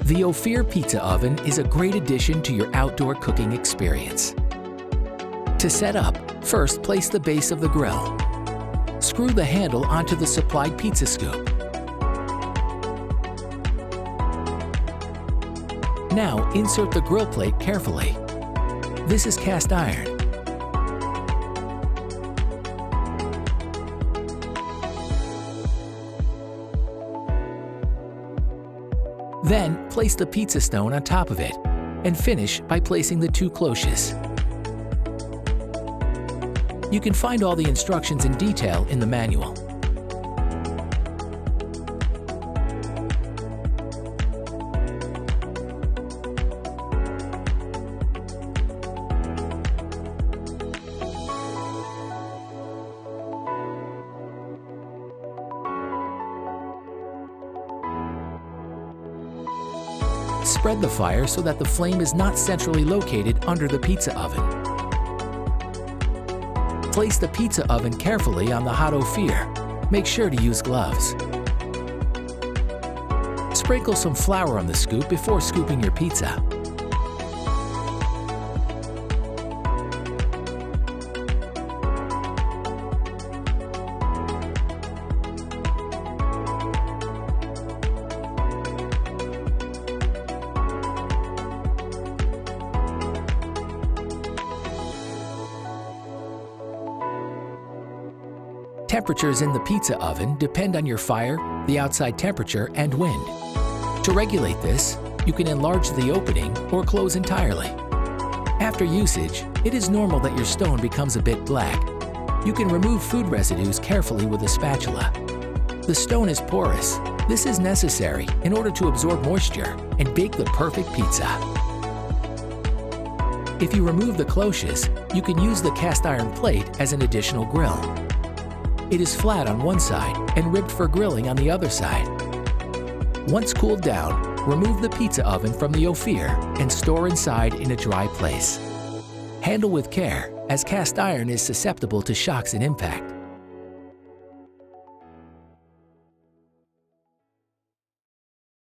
The Ophir Pizza Oven is a great addition to your outdoor cooking experience. To set up, first place the base of the grill. Screw the handle onto the supplied pizza scoop. Now insert the grill plate carefully. This is cast iron. Then place the pizza stone on top of it and finish by placing the 2 cloches. You can find all the instructions in detail in the manual. Spread the fire so that the flame is not centrally located under the pizza oven. Place the pizza oven carefully on the hot Ophir. Make sure to use gloves. Sprinkle some flour on the scoop before scooping your pizza. Temperatures in the pizza oven depend on your fire, the outside temperature, and wind. To regulate this, you can enlarge the opening or close entirely. After usage, it is normal that your stone becomes a bit black. You can remove food residues carefully with a spatula. The stone is porous. This is necessary in order to absorb moisture and bake the perfect pizza. If you remove the cloches, you can use the cast iron plate as an additional grill. It is flat on one side and ribbed for grilling on the other side. Once cooled down, remove the pizza oven from the Ophir and store inside in a dry place. Handle with care, as cast iron is susceptible to shocks and impact.